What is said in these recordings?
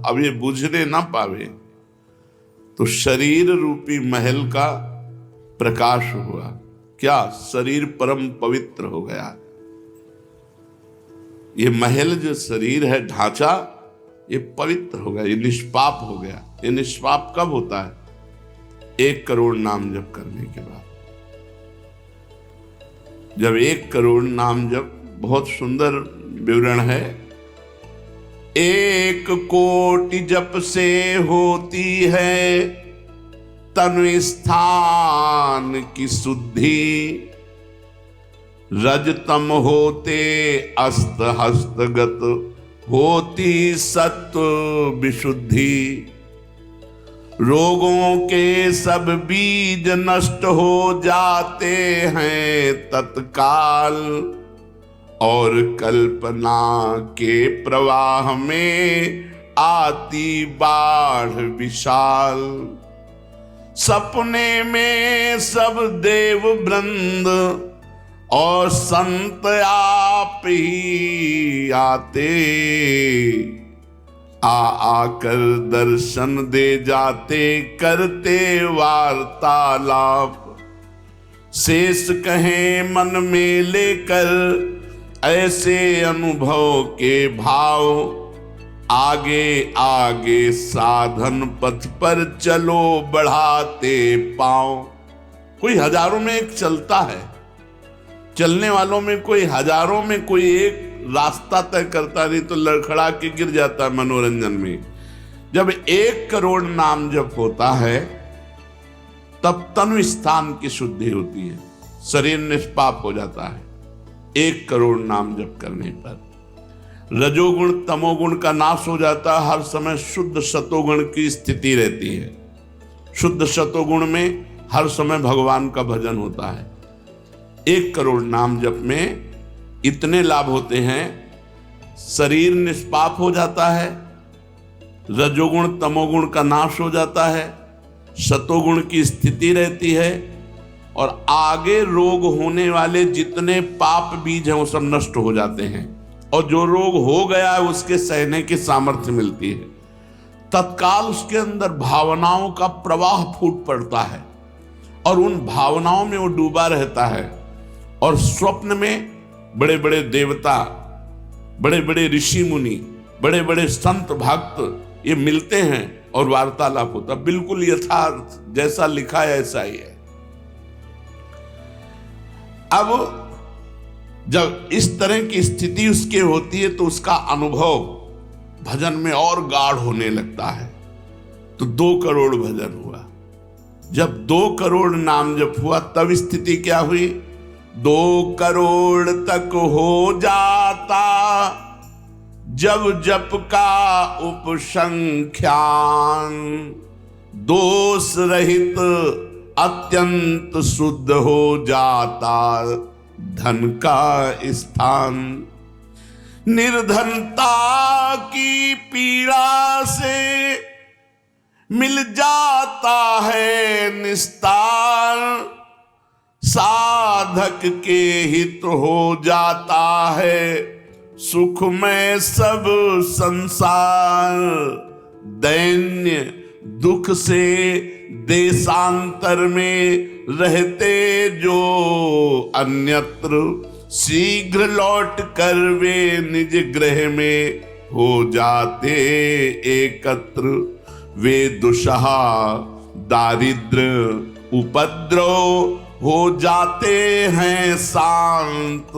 अब ये बुझने ना पावे, तो शरीर रूपी महल का प्रकाश हुआ। क्या? शरीर परम पवित्र हो गया। ये महल जो शरीर है, ढांचा, ये पवित्र हो गया, ये निष्पाप हो गया। ये निष्पाप कब होता है? 1 करोड़ नाम जप करने के बाद। जब 1 करोड़ नाम जप, बहुत सुंदर विवरण है, 1 कोटि जप से होती है तनु स्थान की शुद्धि, रजतम होते अस्त हस्तगत होती सत्व विशुद्धि, रोगों के सब बीज नष्ट हो जाते हैं तत्काल, और कल्पना के प्रवाह में आती बाढ़ विशाल। सपने में सब देव वृंद और संत आप ही आते, आकर दर्शन दे जाते, करते वार्तालाप। शेष कहें मन में लेकर ऐसे अनुभव के भाव, आगे आगे साधन पथ पर चलो बढ़ाते पांव। कोई हजारों में एक चलता है, चलने वालों में कोई हजारों में कोई एक रास्ता तय करता, नहीं तो लड़खड़ा के गिर जाता है मनोरंजन में। जब 1 करोड़ नाम जप होता है तब तनु स्थान की शुद्धि होती है, शरीर निष्पाप हो जाता है 1 करोड़ नाम जप करने पर। रजोगुण तमोगुण का नाश हो जाता है, हर समय शुद्ध सतोगुण की स्थिति रहती है। शुद्ध सतोगुण में हर समय भगवान का भजन होता है। 1 करोड़ नाम जप में इतने लाभ होते हैं, शरीर निष्पाप हो जाता है, रजोगुण तमोगुण का नाश हो जाता है, सतोगुण की स्थिति रहती है, और आगे रोग होने वाले जितने पाप बीज हैं वो सब नष्ट हो जाते हैं, और जो रोग हो गया है उसके सहने की सामर्थ्य मिलती है। तत्काल उसके अंदर भावनाओं का प्रवाह फूट पड़ता है और उन भावनाओं में वो डूबा रहता है, और स्वप्न में बड़े बड़े देवता, बड़े बड़े ऋषि मुनि, बड़े बड़े संत भक्त ये मिलते हैं और वार्तालाप होता। बिल्कुल यथार्थ जैसा लिखा है ऐसा ही है। अब जब इस तरह की स्थिति उसके होती है तो उसका अनुभव भजन में और गाढ़ होने लगता है। तो 2 करोड़ भजन हुआ। जब 2 करोड़ नाम जप हुआ तब स्थिति क्या हुई? 2 करोड़ तक हो जाता जब जप का उपसंख्यान, दोष रहित अत्यंत शुद्ध हो जाता धन का स्थान। निर्धनता की पीड़ा से मिल जाता है निस्तार, साधक के हित हो जाता है सुखमय सब संसार। दैन्य दुख से देशांतर में रहते जो अन्यत्र, शीघ्र लौट कर वे निज गृह में हो जाते एकत्र। वे दुषहा दारिद्र उपद्रव हो जाते हैं शांत,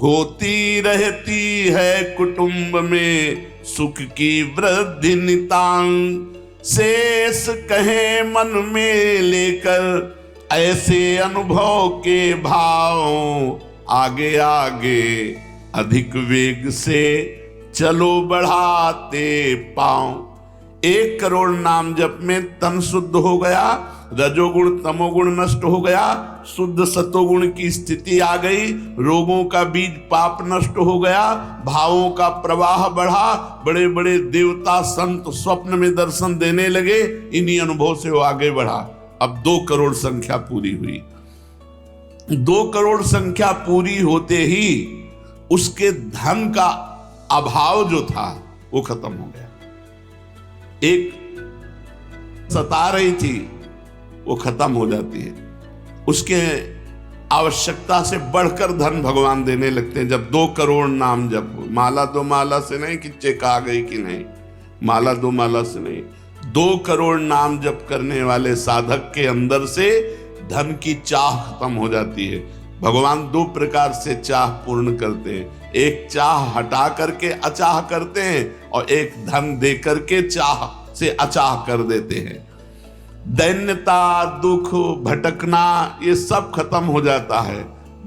होती रहती है कुटुंब में सुख की वृद्धि नितांत। शेष कहे मन में लेकर ऐसे अनुभव के भाव, आगे आगे अधिक वेग से चलो बढ़ाते पांव। 1 करोड़ नाम जप में तन शुद्ध हो गया, रजोगुण तमोगुण नष्ट हो गया, शुद्ध सतोगुण की स्थिति आ गई, रोगों का बीज पाप नष्ट हो गया, भावों का प्रवाह बढ़ा, बड़े बड़े देवता संत स्वप्न में दर्शन देने लगे। इन्हीं अनुभव से वो आगे बढ़ा। अब 2 करोड़ संख्या पूरी हुई। 2 करोड़ संख्या पूरी होते ही उसके धन का अभाव जो था वो खत्म हो गया। एक सता रही थी वो खत्म हो जाती है, उसके आवश्यकता से बढ़कर धन भगवान देने लगते हैं। जब 2 करोड़ नाम जप, माला 2 माला से नहीं कि चेक आ गई कि नहीं, माला 2 माला से नहीं, 2 करोड़ नाम जप करने वाले साधक के अंदर से धन की चाह खत्म हो जाती है। भगवान 2 प्रकार से चाह पूर्ण करते हैं, एक चाह हटा करके अचाह करते हैं और एक धन दे करके चाह से अचाह कर देते हैं। दैन्यता, दुख, भटकना ये सब खत्म हो जाता है।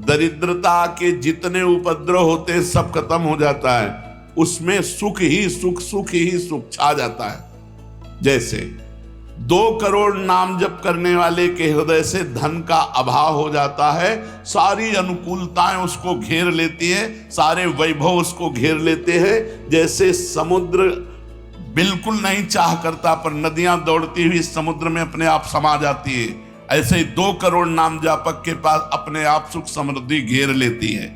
दरिद्रता के जितने उपद्रव होते हैं सब खत्म हो जाता है, उसमें सुख ही सुख, सुख ही सुख छा जाता है। जैसे 2 करोड़ नाम जप करने वाले के हृदय से धन का अभाव हो जाता है, सारी अनुकूलताएं उसको घेर लेती है, सारे वैभव उसको घेर लेते हैं। जैसे समुद्र बिल्कुल नहीं चाह करता पर नदियां दौड़ती हुई समुद्र में अपने आप समा जाती है, ऐसे ही 2 करोड़ नाम जापक के पास अपने आप सुख समृद्धि घेर लेती है।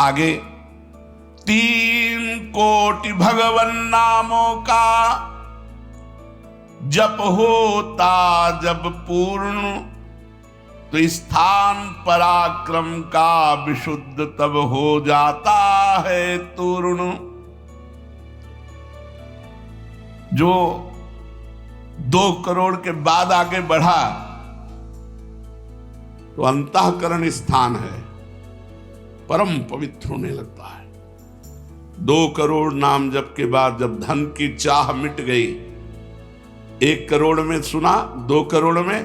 आगे 3 कोटि भगवन नामों का जप होता जब पूर्ण, तो स्थान पराक्रम का विशुद्ध तब हो जाता है तूर्ण। जो 2 करोड़ के बाद आगे बढ़ा तो अंतःकरण स्थान है, परम पवित्र होने लगता है। 2 करोड़ नाम जप के बाद जब धन की चाह मिट गई, 1 करोड़ में सुना, 2 करोड़ में,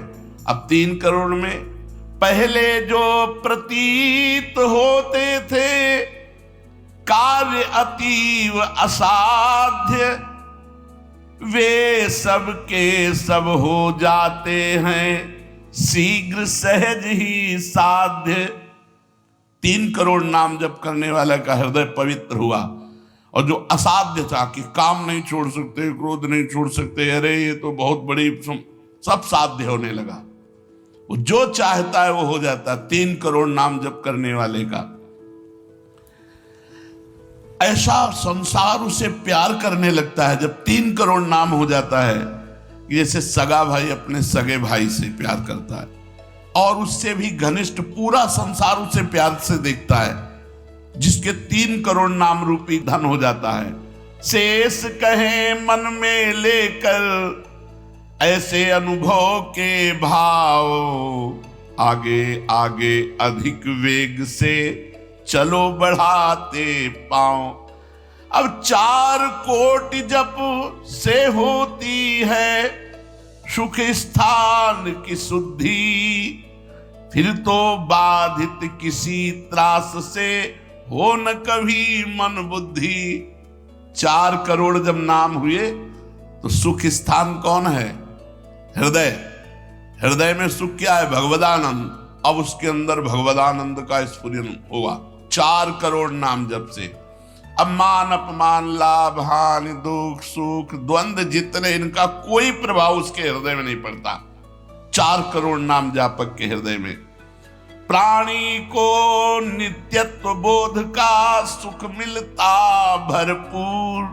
अब 3 करोड़ में, पहले जो प्रतीत होते थे कार्य अतीव असाध्य, वे सब के सब हो जाते हैं शीघ्र सहज ही साध्य। 3 करोड़ नाम जप करने वाला का हृदय पवित्र हुआ, और जो असाध्य था कि काम नहीं छोड़ सकते, क्रोध नहीं छोड़ सकते, अरे ये तो बहुत बड़ी, सब साध्य होने लगा। वो जो चाहता है वो हो जाता है। 3 करोड़ नाम जप करने वाले का ऐसा संसार उसे प्यार करने लगता है जब 3 करोड़ नाम हो जाता है, जैसे सगा भाई अपने सगे भाई से प्यार करता है, और उससे भी घनिष्ठ पूरा संसार उसे प्यार से देखता है, जिसके 3 करोड़ नाम रूपी धन हो जाता है। शेष कहे मन में लेकर ऐसे अनुभव के भाव, आगे आगे अधिक वेग से चलो बढ़ाते पांव। अब 4 कोटि जप से होती है सुख स्थान की शुद्धि, फिर तो बाधित किसी त्रास से हो न कभी मन बुद्धि। 4 करोड़ जब नाम हुए तो सुख स्थान कौन है? हृदय। हृदय में सुख क्या है? भगवदानंद। अब उसके अंदर भगवदानंद का स्फुरन होगा 4 करोड़ नाम जप से। अब मान अपमान, लाभ हानि, दुख सुख, द्वंद्व जितने, इनका कोई प्रभाव उसके हृदय में नहीं पड़ता 4 करोड़ नाम जापक के हृदय में। प्राणी को नित्यत्व बोध का सुख मिलता भरपूर,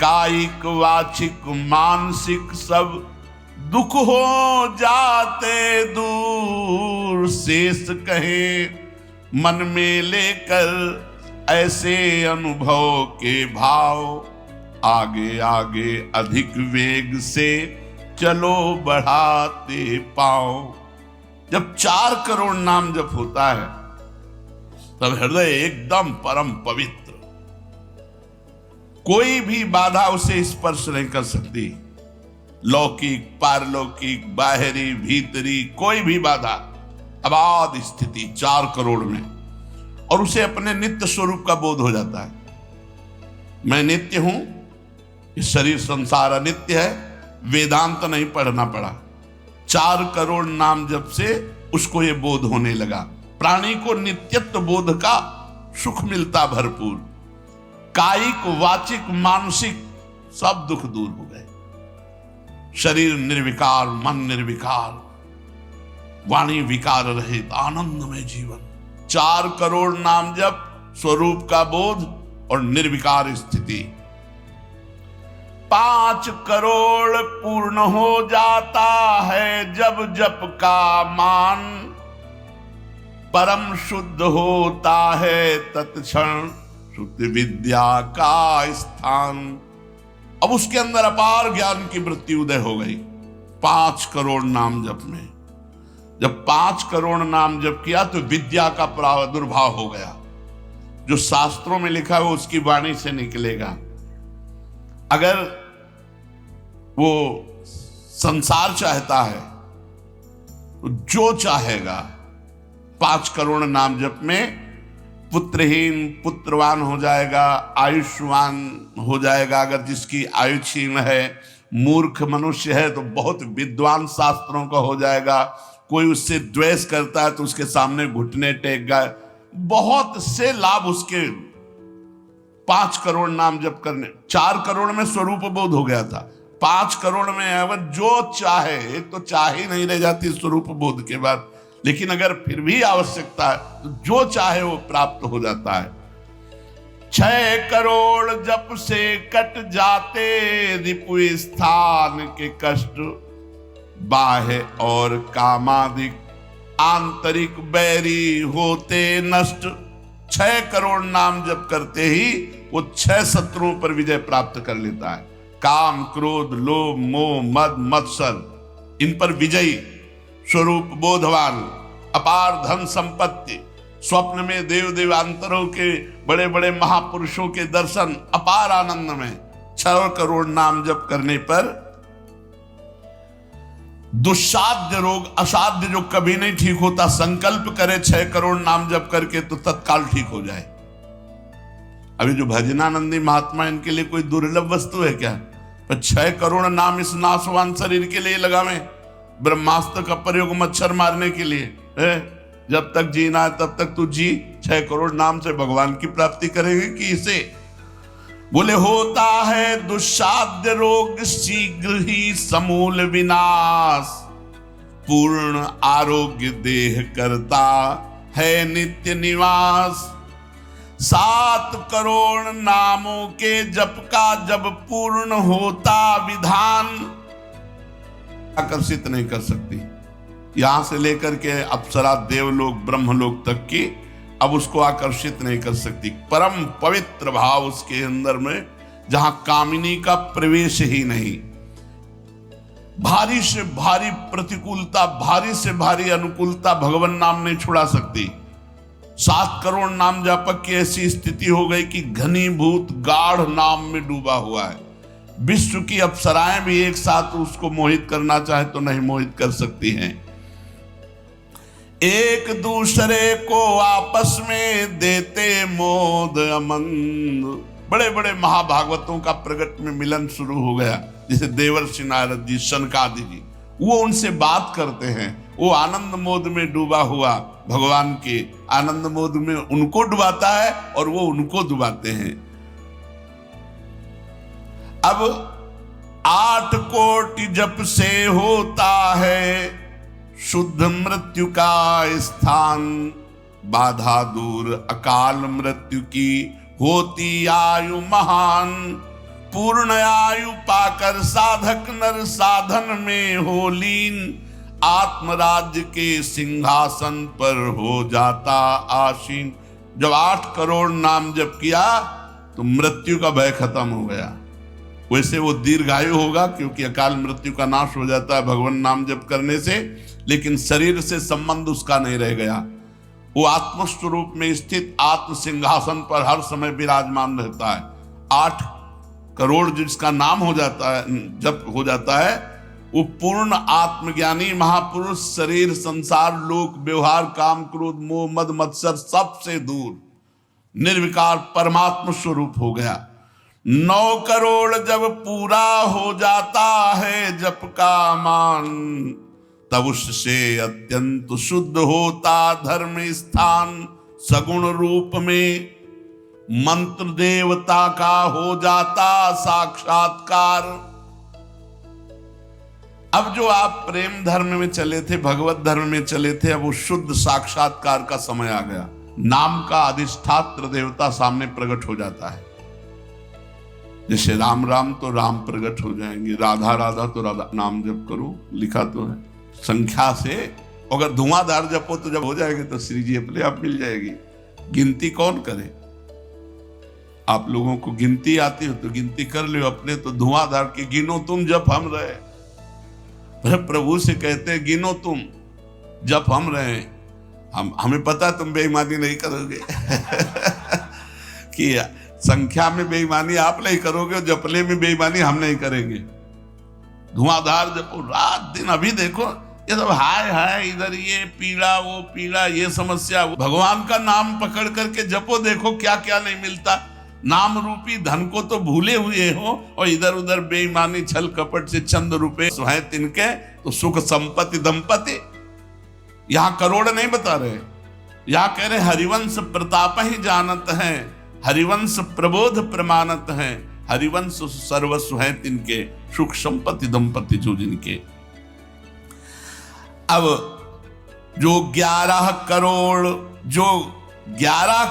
कायिक वाचिक मानसिक सब दुख हो जाते दूर। शेष कहे मन में लेकर ऐसे अनुभव के भाव, आगे आगे अधिक वेग से चलो बढ़ाते पाओ। जब 4 करोड़ नाम जप होता है तब हृदय एकदम परम पवित्र, कोई भी बाधा उसे स्पर्श नहीं कर सकती। लौकिक, पारलौकिक, बाहरी, भीतरी, कोई भी बाधा, अबाध स्थिति 4 करोड़ में, और उसे अपने नित्य स्वरूप का बोध हो जाता है। मैं नित्य हूं, इस शरीर संसार अनित्य है, वेदांत नहीं पढ़ना पड़ा। 4 करोड़ नाम जप से उसको ये बोध होने लगा। प्राणी को नित्यत्व बोध का सुख मिलता भरपूर, कायिक वाचिक मानसिक सब दुख दूर हो गए। शरीर निर्विकार, मन निर्विकार, वाणी विकार रहित आनंदमय जीवन। 4 करोड़ नाम जप, स्वरूप का बोध और निर्विकार स्थिति। 5 करोड़ पूर्ण हो जाता है जब जप का मान, परम शुद्ध होता है तत्क्षण शुद्ध विद्या का स्थान। अब उसके अंदर अपार ज्ञान की वृत्ति उदय हो गई 5 करोड़ नाम जप में। जब 5 करोड़ नाम जप किया तो विद्या का प्रादुर्भाव हो गया। जो शास्त्रों में लिखा है वो उसकी वाणी से निकलेगा। अगर वो संसार चाहता है तो जो चाहेगा 5 करोड़ नाम जप में पुत्रहीन पुत्रवान हो जाएगा, आयुष्मान हो जाएगा। अगर जिसकी आयु क्षीण है, मूर्ख मनुष्य है तो बहुत विद्वान शास्त्रों का हो जाएगा। कोई उससे द्वेष करता है तो उसके सामने घुटने टेक गए। बहुत से लाभ उसके 5 करोड़ नाम जप करने। 4 करोड़ में स्वरूप बोध हो गया था, 5 करोड़ में अगर जो चाहे तो चाह ही नहीं रह जाती स्वरूप बोध के बाद। लेकिन अगर फिर भी आवश्यकता है तो जो चाहे वो प्राप्त हो जाता है। 6 करोड़ जप से कट जाते रिपु स्थान के कष्ट, बाह्य और कामादिक आंतरिक बैरी होते नष्ट। 6 करोड़ नाम जप करते ही वो 6 शत्रुओं पर विजय प्राप्त कर लेता है। काम, क्रोध, लोभ, मोह, मद, मत्सर, इन पर विजयी, स्वरूप बोधवान, अपार धन संपत्ति, स्वप्न में देव देवांतरों के बड़े बड़े महापुरुषों के दर्शन, अपार आनंद में। 6 करोड़ नाम जप करने पर दुस्साध्य रोग, असाध्य जो कभी नहीं ठीक होता, संकल्प करे 6 करोड़ नाम जप करके तो तत्काल ठीक हो जाए। अभी जो भजनानंदी महात्मा, इनके लिए कोई दुर्लभ वस्तु है क्या? पर 6 करोड़ नाम इस नाशवान शरीर के लिए लगावे। ब्रह्मास्त्र का प्रयोग मच्छर मारने के लिए है। जब तक जीना है तब तक तू जी। 6 करोड़ नाम से भगवान की प्राप्ति करेंगे कि इसे? बोले होता है दुस्साध्य रोग शीघ्र ही समूल विनाश, पूर्ण आरोग्य देह करता है नित्य निवास। 7 करोड़ नामों के जप का जब पूर्ण होता विधान, आकर्षित नहीं कर सकती। यहां से लेकर के अप्सरा, देवलोक, ब्रह्मलोक तक की अब उसको आकर्षित नहीं कर सकती। परम पवित्र भाव उसके अंदर में, जहां कामिनी का प्रवेश ही नहीं। भारी से भारी प्रतिकूलता, भारी से भारी अनुकूलता भगवान नाम नहीं छुड़ा सकती। 7 करोड़ नाम जापक की ऐसी स्थिति हो गई कि घनीभूत गाढ़ नाम में डूबा हुआ है। विश्व की अप्सराएं भी एक साथ उसको मोहित करना चाहे तो नहीं मोहित कर सकती हैं। एक दूसरे को आपस में देते मोद अमंद। बड़े बड़े महाभागवतों का प्रगट में मिलन शुरू हो गया। जैसे देवर्षि नारद जी, सनकादि जी, वो उनसे बात करते हैं। वो आनंद मोद में डूबा हुआ भगवान के आनंद मोद में उनको डुबाता है और वो उनको डुबाते हैं। अब 8 कोटि जप से होता है शुद्ध मृत्यु का स्थान, बाधा दूर अकाल मृत्यु की होती आयु महान। पूर्ण आयु पाकर साधक नर साधन में हो लीन, आत्मराज्य के सिंहासन पर हो जाता आसीन। जब 8 करोड़ नाम जप किया तो मृत्यु का भय खत्म हो गया। वैसे वो दीर्घायु होगा क्योंकि अकाल मृत्यु का नाश हो जाता है भगवान नाम जप करने से, लेकिन शरीर से संबंध उसका नहीं रह गया। वो आत्मस्वरूप में स्थित आत्म सिंहासन पर हर समय विराजमान रहता है। 8 करोड़ जिसका नाम हो जाता है, जब हो जाता है, वो पूर्ण आत्मज्ञानी महापुरुष शरीर, संसार, लोक, व्यवहार, काम, क्रोध, मोह, मद, मत्सर सबसे दूर निर्विकार परमात्म स्वरूप हो गया। 9 करोड़ जब पूरा हो जाता है जप का मान, तब उससे अत्यंत शुद्ध होता धर्म स्थान। सगुण रूप में मंत्र देवता का हो जाता साक्षात्कार। अब जो आप प्रेम धर्म में चले थे, भगवत धर्म में चले थे, अब वो शुद्ध साक्षात्कार का समय आ गया। नाम का अधिष्ठात्र देवता सामने प्रकट हो जाता है। जैसे राम राम तो राम प्रकट हो जाएंगे, राधा राधा तो राधा नाम जप करो, लिखा तो है। संख्या से अगर धुआंधार जपो तो जब हो जाएंगे तो श्री जी अपने आप मिल जाएगी। गिनती कौन करे? आप लोगों को गिनती आती हो तो गिनती कर लो, अपने तो धुआंधार की गिनो तुम जप हम रहे। प्रभु से कहते हैं गिनो तुम जप हम रहे। हमें पता तुम बेईमानी नहीं करोगे कि संख्या में बेईमानी आप नहीं करोगे, जपने में बेईमानी हम नहीं करेंगे। धुआंधार जपो रात दिन। अभी देखो ये सब हाय हाय, इधर ये पीड़ा वो पीड़ा, ये समस्या, भगवान का नाम पकड़ करके जपो, देखो क्या क्या नहीं मिलता। नाम रूपी धन को तो भूले हुए हो और इधर उधर बेईमानी छल कपट से चंद रुपए है तिनके तो सुख संपत्ति दंपति। यहां करोड़ नहीं बता रहे, यहां कह रहे हरिवंश प्रताप ही जानत है, हरिवंश प्रबोध प्रमाणत है, हरिवंश सर्वस्व है तिनके, सुख संपत्ति दंपति जो जिनके। अब जो 11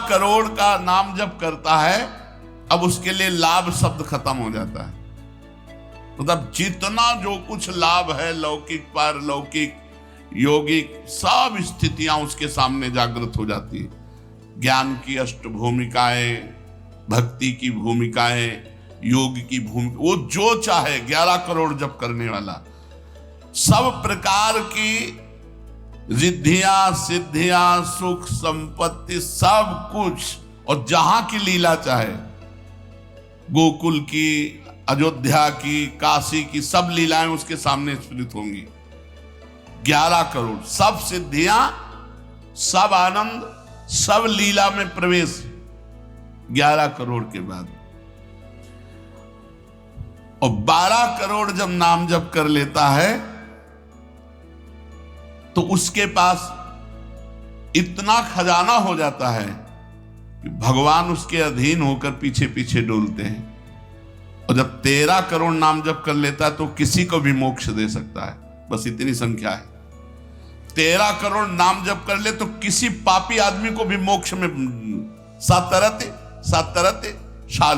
करोड़ का नाम जप करता है, अब उसके लिए लाभ शब्द खत्म हो जाता है। मतलब जितना जो कुछ लाभ है, लौकिक पारलौकिक योगिक, सब स्थितियां उसके सामने जागृत हो जाती है। ज्ञान की अष्ट भूमिकाएं, भक्ति की भूमिकाएं, योग की भूमिका, वो जो चाहे 11 करोड़ जप करने वाला, सब प्रकार की रिद्धियां सिद्धियां सुख संपत्ति सब कुछ, और जहां की लीला चाहे, गोकुल की, अयोध्या की, काशी की, सब लीलाएं उसके सामने स्फुरित होंगी। 11 करोड़, सब सिद्धियां, सब आनंद, सब लीला में प्रवेश 11 करोड़ के बाद। और 12 करोड़ जब नाम जप कर लेता है तो उसके पास इतना खजाना हो जाता है कि भगवान उसके अधीन होकर पीछे पीछे डोलते हैं। और जब 13 करोड़ नाम जप कर लेता है तो किसी को भी मोक्ष दे सकता है। बस इतनी संख्या है। 13 करोड़ नाम जप कर ले तो किसी पापी आदमी को भी मोक्ष में सातरते सातरते शाल